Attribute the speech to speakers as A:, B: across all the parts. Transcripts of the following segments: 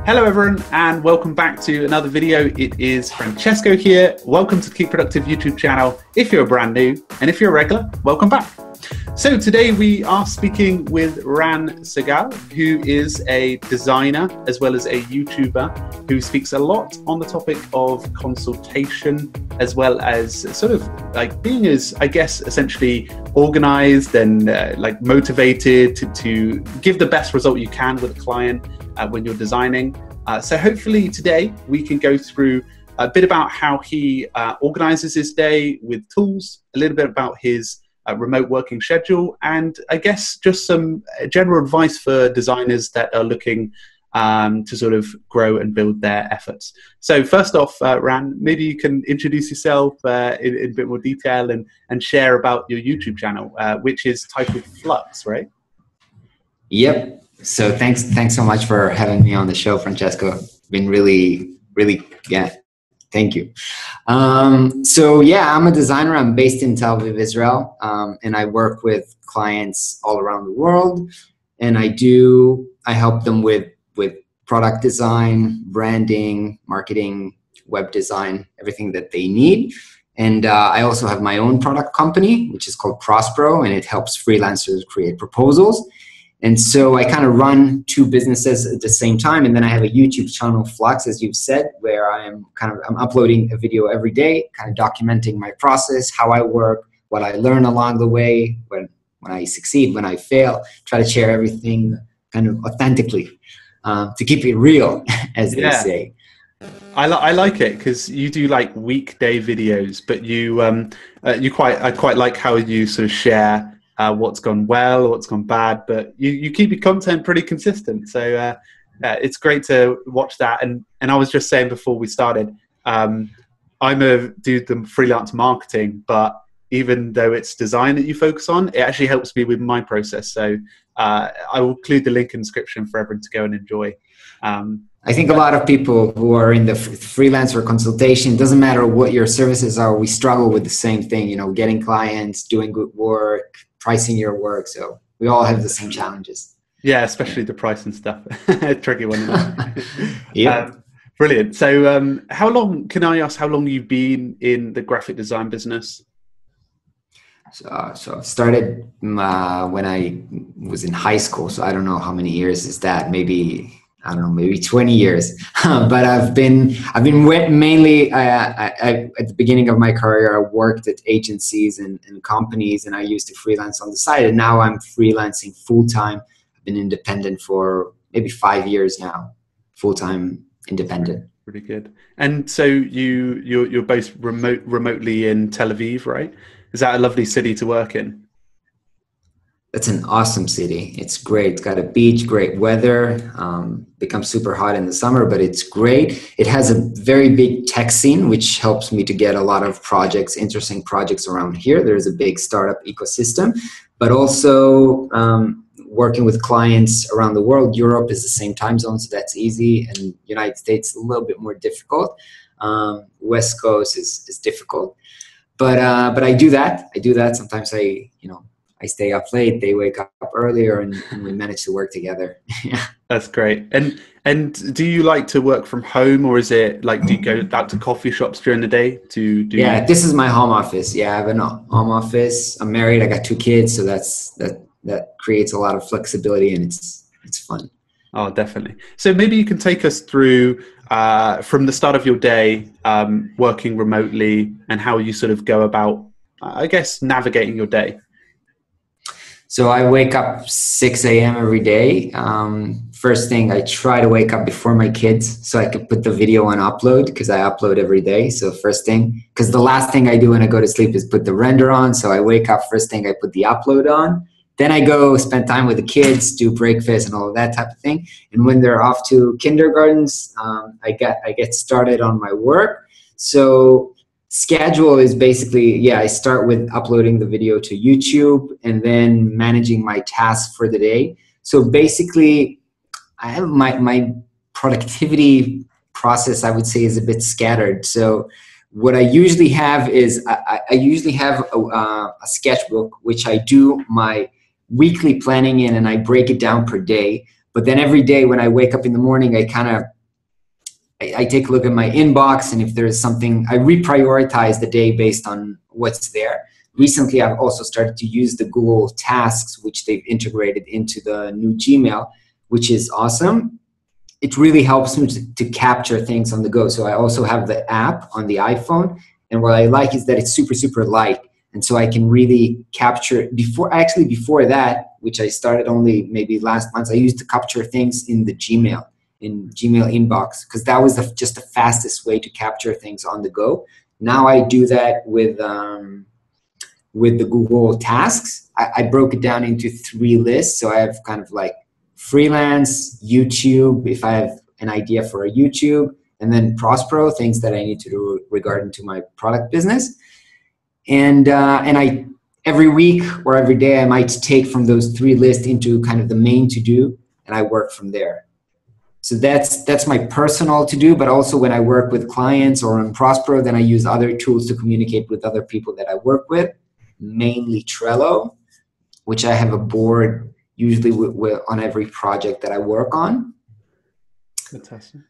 A: Hello everyone and welcome back to another video. It is Francesco here. Welcome to the Keep Productive YouTube channel if you're brand new, and if you're a regular, welcome back. So today we are speaking with Segall, who is a designer as well as a YouTuber who speaks a lot on the topic of consultation, as well as sort of like being as, I guess, essentially organized and like motivated to give the best result you can with a client when you're designing. So hopefully today we can go through a bit about how he organizes his day with tools, a little bit about his remote working schedule, and I guess just some general advice for designers that are looking to sort of grow and build their efforts. So first off, Ran, maybe you can introduce yourself in a bit more detail and share about your YouTube channel, which is titled Flux, right?
B: Yep. So thanks so much for having me on the show, Francesco. Been really, yeah, thank you. So yeah, I'm a designer. I'm based in Tel Aviv, Israel, and I work with clients all around the world. And I help them with product design, branding, marketing, web design, everything that they need. And I also have my own product company, which is called Prospero, and it helps freelancers create proposals. And so I kind of run two businesses at the same time. And then I have a YouTube channel, Flux, as you've said, where I'm uploading a video every day, kind of documenting my process, how I work, what I learn along the way, when I succeed, when I fail, try to share everything kind of authentically, to keep it real, as they say.
A: I like it because you do like weekday videos, but I quite like how you sort of share what's gone well, what's gone bad, but you keep your content pretty consistent. So it's great to watch that. And I was just saying before we started, I'm a dude the freelance marketing, but even though it's design that you focus on, it actually helps me with my process. So I will include the link in the description for everyone to go and enjoy.
B: I think a lot of people who are in the freelance or consultation, doesn't matter what your services are, we struggle with the same thing, getting clients, doing good work, pricing your work. So we all have the same challenges.
A: Yeah, especially the price and stuff. Tricky one.
B: Yeah.
A: Brilliant. So can I ask how long you've been in the graphic design business?
B: So I started when I was in high school. So I don't know how many years is that. Maybe 20 years. But I've been mainly at the beginning of my career, I worked at agencies and companies, and I used to freelance on the side. And now I'm freelancing full time. I've been independent for maybe 5 years now, full time independent.
A: Pretty good. And so you're both remotely in Tel Aviv, right? Is that a lovely city to work in?
B: It's an awesome city. It's great. It's got a beach, great weather. Becomes super hot in the summer, but it's great. It has a very big tech scene, which helps me to get a lot of projects, interesting projects around here. There's a big startup ecosystem, but also working with clients around the world. Europe is the same time zone, so that's easy. And United States, a little bit more difficult. West Coast is difficult. But I do that. Sometimes I stay up late, they wake up earlier, and we manage to work together. Yeah.
A: That's great. And do you like to work from home, or is it like, do you go out to coffee shops during the day to do?
B: Yeah, this is my home office. Yeah, I have a home office. I'm married. I got 2 kids, so that creates a lot of flexibility, and it's fun.
A: Oh, definitely. So maybe you can take us through from the start of your day, working remotely, and how you sort of go about, I guess, navigating your day.
B: So I wake up 6 a.m. every day. First thing, I try to wake up before my kids so I can put the video on upload, because I upload every day. So first thing, because the last thing I do when I go to sleep is put the render on. So I wake up, first thing I put the upload on. Then I go spend time with the kids, do breakfast and all of that type of thing. And when they're off to kindergartens, I get started on my work. So schedule is basically, I start with uploading the video to YouTube and then managing my tasks for the day. So basically, I have my productivity process, I would say, is a bit scattered. So what I usually have is I usually have a sketchbook, which I do my weekly planning in, and I break it down per day. But then every day when I wake up in the morning, I kind of I take a look at my inbox, and if there's something, I reprioritize the day based on what's there. Recently, I've also started to use the Google Tasks, which they've integrated into the new Gmail, which is awesome. It really helps me to capture things on the go. So I also have the app on the iPhone, and what I like is that it's super, super light. And so I can really capture, before that, which I started only maybe last month, I used to capture things in the Gmail inbox, because that was just the fastest way to capture things on the go. Now I do that with the Google Tasks. I broke it down into 3 lists. So I have kind of like freelance, YouTube, if I have an idea for a YouTube, and then Prospero, things that I need to do regarding to my product business. And I, every week or every day, I might take from those 3 lists into kind of the main to-do, and I work from there. So that's my personal to-do, but also when I work with clients or on Prospero, then I use other tools to communicate with other people that I work with, mainly Trello, which I have a board usually on every project that I work on.
A: Fantastic.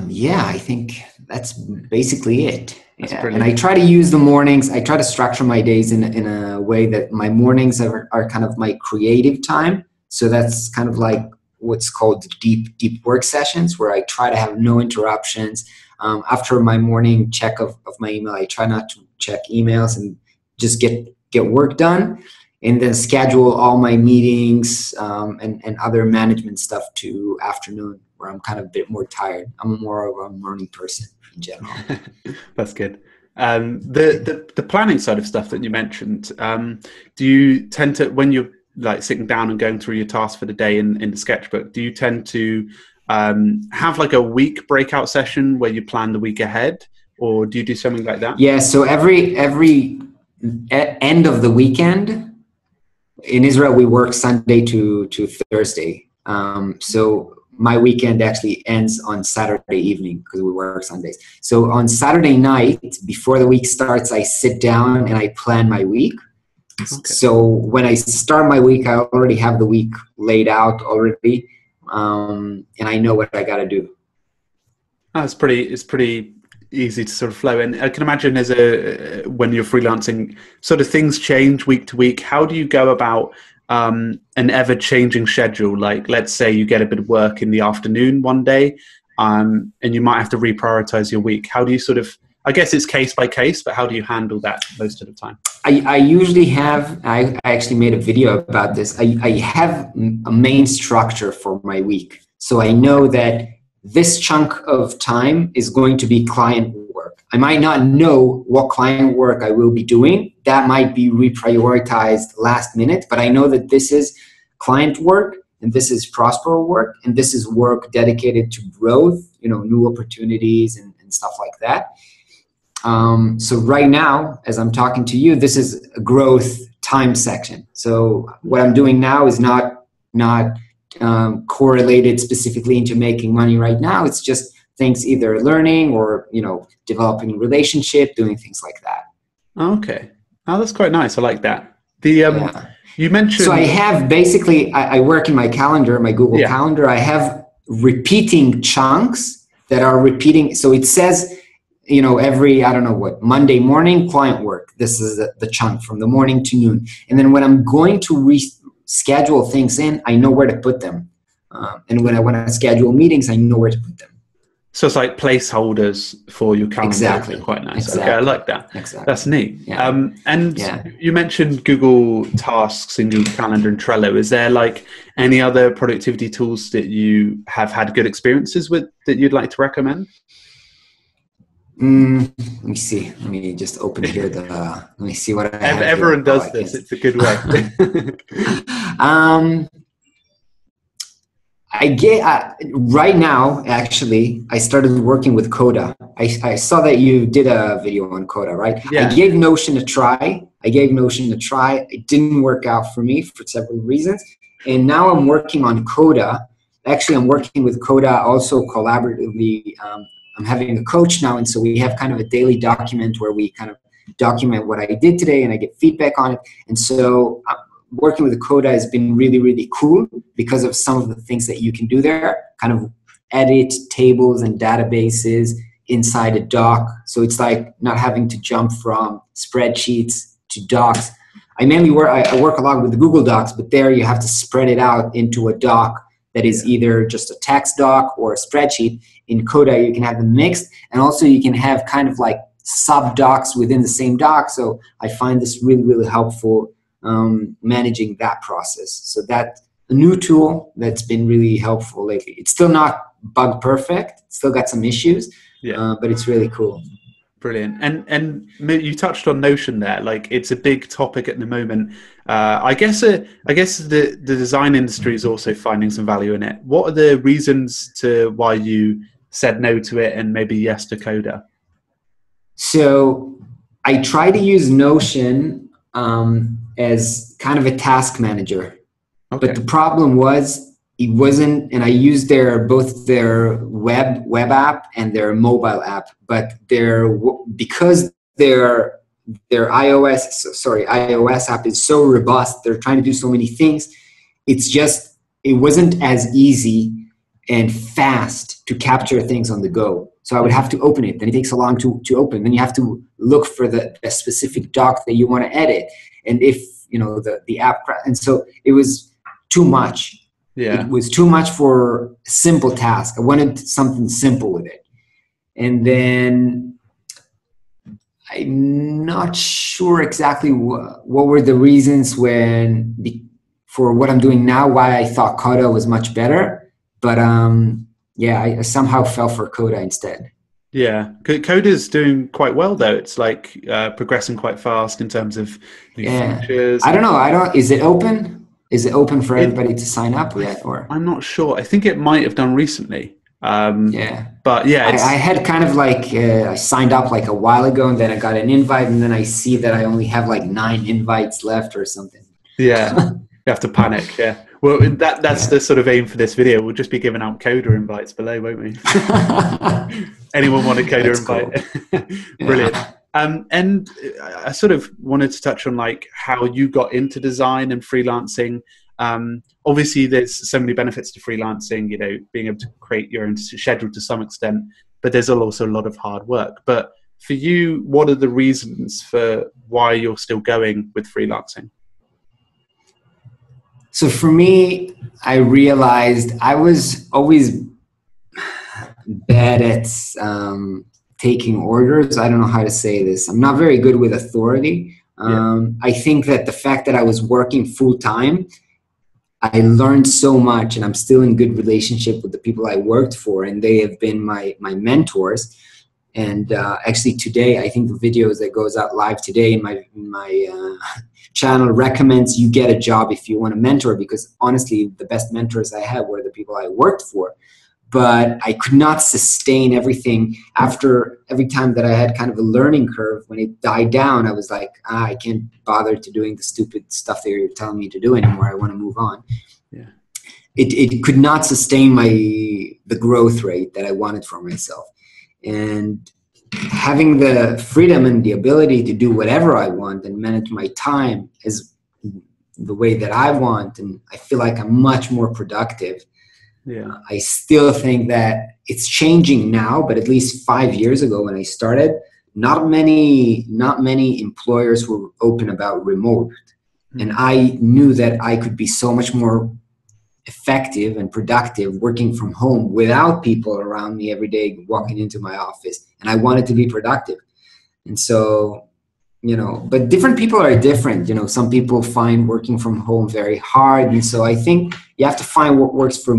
B: Yeah, I think that's basically it. Yeah. And I try to use the mornings. I try to structure my days in a way that my mornings are kind of my creative time. So that's kind of like what's called deep work sessions, where I try to have no interruptions. After my morning check of my email, I try not to check emails and just get work done, and then schedule all my meetings and other management stuff to afternoon, where I'm kind of a bit more tired. I'm more of a morning person in general.
A: That's good. The planning side of stuff that you mentioned, do you tend to, when you're like sitting down and going through your tasks for the day in the sketchbook, do you tend to have like a week breakout session where you plan the week ahead, or do you do something like that?
B: Yeah, so every end of the weekend in Israel, we work Sunday to Thursday. So my weekend actually ends on Saturday evening because we work Sundays. So on Saturday night, before the week starts, I sit down and I plan my week. Okay. So when I start my week, I already have the week laid out already, and I know what I got to do.
A: Oh, it's pretty easy to sort of flow. And I can imagine when you're freelancing, sort of things change week to week. How do you go about an ever-changing schedule? Like, let's say you get a bit of work in the afternoon one day, and you might have to reprioritize your week. How do you sort of, I guess it's case by case, but how do you handle that most of the time?
B: I usually have, I actually made a video about this. I have a main structure for my week. So I know that this chunk of time is going to be client work. I might not know what client work I will be doing. That might be reprioritized last minute, but I know that this is client work, and this is Prospero work, and this is work dedicated to growth, new opportunities and stuff like that. So right now, as I'm talking to you, this is a growth time section. So what I'm doing now is not correlated specifically into making money right now. It's just things either learning or, developing a relationship, doing things like that.
A: Okay. Oh, that's quite nice. I like that. You mentioned...
B: So I have basically, I work in my calendar, my Google Calendar. I have repeating chunks that are repeating. So it says... every, Monday morning, client work. This is the chunk from the morning to noon. And then when I'm going to reschedule things in, I know where to put them. And when I want to schedule meetings, I know where to put them.
A: So it's like placeholders for your calendar.
B: Exactly.
A: Quite nice.
B: Exactly.
A: Okay, I like that.
B: Exactly.
A: That's neat.
B: Yeah.
A: You mentioned Google Tasks and Google Calendar and Trello. Is there like any other productivity tools that you have had good experiences with that you'd like to recommend?
B: Let me see. Let me just open here let me see what I have.
A: Everyone does this. It's a good way.
B: I get right now. Actually, I started working with Coda. I saw that you did a video on Coda, right? Yeah. I gave Notion a try. It didn't work out for me for several reasons, and now I'm working on Coda. Actually, I'm working with Coda also collaboratively. I'm having a coach now, and so we have kind of a daily document where we kind of document what I did today, and I get feedback on it. And so working with Coda has been really, really cool because of some of the things that you can do there, kind of edit tables and databases inside a doc. So it's like not having to jump from spreadsheets to docs. I work a lot with Google Docs, but there you have to spread it out into a doc that is either just a text doc or a spreadsheet. In Coda, you can have them mixed, and also you can have kind of like sub docs within the same doc. So I find this really, really helpful managing that process. So that's a new tool that's been really helpful lately. It's still not bug perfect, still got some issues, but it's really cool.
A: Brilliant. And you touched on Notion there. Like, it's a big topic at the moment. I guess the design industry is also finding some value in it. What are the reasons to why you said no to it and maybe yes to Coda?
B: So I try to use Notion as kind of a task manager. Okay. But the problem was it wasn't, and I used both their web app and their mobile app, but because their iOS app is so robust, they're trying to do so many things. It wasn't as easy and fast to capture things on the go. So I would have to open it. Then it takes so long to open. Then you have to look for the specific doc that you want to edit. And if, the app, and so it was too much. Yeah. It was too much for a simple task. I wanted something simple with it. And then I'm not sure exactly what were the reasons for what I'm doing now, why I thought Coda was much better. But I somehow fell for Coda instead. Yeah,
A: Coda's doing quite well though. It's like progressing quite fast in terms of new features.
B: I don't know. Is it open? Is it open for everybody to sign up yet? Or
A: I'm not sure. I think it might have done recently. But yeah,
B: I had kind of like I signed up like a while ago, and then I got an invite, and then I see that I only have like 9 invites left or something.
A: Yeah, you have to panic. Yeah. Well, that's the sort of aim for this video. We'll just be giving out Coda invites below, won't we? Anyone want a Coda invite? Cool. Brilliant. And I sort of wanted to touch on like how you got into design and freelancing. Obviously, there's so many benefits to freelancing, being able to create your own schedule to some extent, but there's also a lot of hard work. But for you, what are the reasons for why you're still going with freelancing?
B: So for me, I realized I was always bad at taking orders. I don't know how to say this. I'm not very good with authority. I think that the fact that I was working full time, I learned so much, and I'm still in good relationship with the people I worked for, and they have been my mentors. And actually today, I think the videos that goes out live today in my channel recommends you get a job if you want a mentor, because honestly, the best mentors I had were the people I worked for. But I could not sustain everything. After every time that I had kind of a learning curve, when it died down, I was like, I can't bother to doing the stupid stuff that you're telling me to do anymore. I want to move on. Yeah. It could not sustain the growth rate that I wanted for myself. And having the freedom and the ability to do whatever I want and manage my time is the way that I want, and I feel like I'm much more productive. Yeah, I still think that it's changing now, but at least 5 years ago when I started, not many employers were open about remote. Mm-hmm. And I knew that I could be so much more effective and productive working from home without people around me every day walking into my office, and I wanted to be productive. And so, but different people are different. Some people find working from home very hard, and so I think you have to find what works for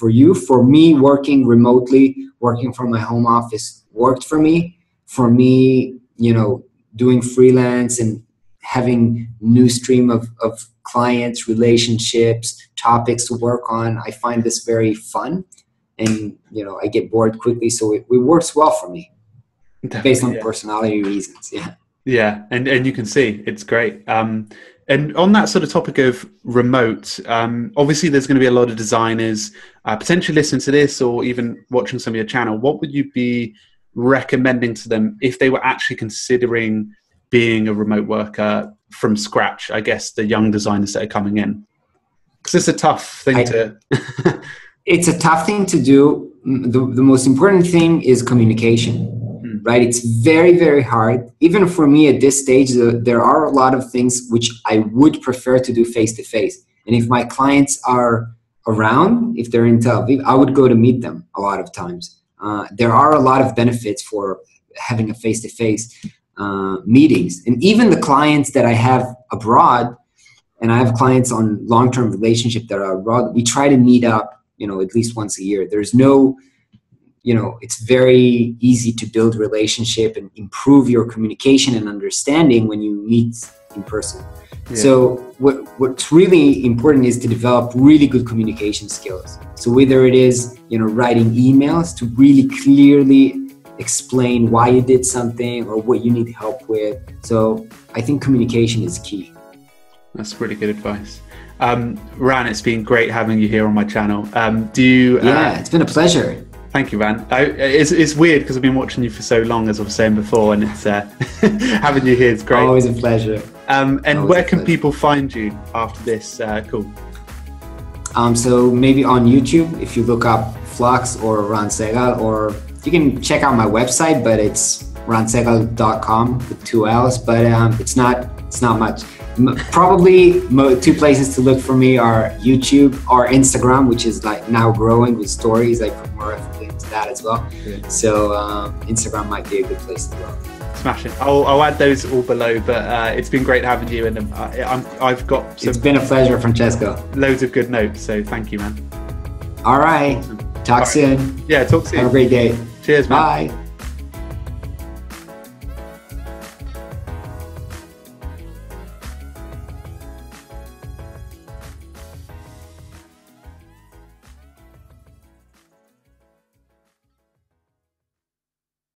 B: you. For me, working remotely, working from my home office worked for me. For me, doing freelance and having new stream of clients, relationships, topics to work on, I find this very fun, and I get bored quickly, so it works well for me. Definitely, based on personality reasons.
A: Yeah, and you can see it's great. And on that sort of topic of remote, obviously there's going to be a lot of designers potentially listening to this or even watching some of your channel. What would you be recommending to them if they were actually considering being a remote worker from scratch? I guess the young designers that are coming in, because it's a tough thing to.
B: it's a tough thing to do. The most important thing is communication, right? It's very, very hard. Even for me at this stage, there are a lot of things which I would prefer to do face-to-face. And if my clients are around, if they're in Tel Aviv, I would go to meet them a lot of times. There are a lot of benefits for having a face-to-face meetings. And even the clients that I have abroad, and I have clients on long-term relationship that are abroad, we try to meet up, at least once a year. There's no, it's very easy to build relationship and improve your communication and understanding when you meet in person. Yeah. So what's really important is to develop really good communication skills. So whether it is, writing emails to really clearly explain why you did something or what you need help with. So I think communication is key.
A: That's really good advice. Ran, it's been great having you here on my channel. It's been a pleasure. Thank you, Ran. It's weird because I've been watching you for so long, as I was saying before, and it's having you here is great. Always a pleasure. And where can people find you after this call? So maybe on YouTube, if you look up Flux or Ran Segall, or you can check out my website, but it's ransegall.com with 2 L's, but it's not much. Probably two places to look for me are YouTube or Instagram, which is like now growing with stories. I put more effort into that as well. Yeah. So Instagram might be a good place to go. Smash it. I'll add those all below, but it's been great having you, and I've got some... It's been a pleasure, Francesco. Loads of good notes, so thank you, man. All right. Awesome. Talk soon. Yeah, talk soon. Have a great day. Cheers, man. Bye.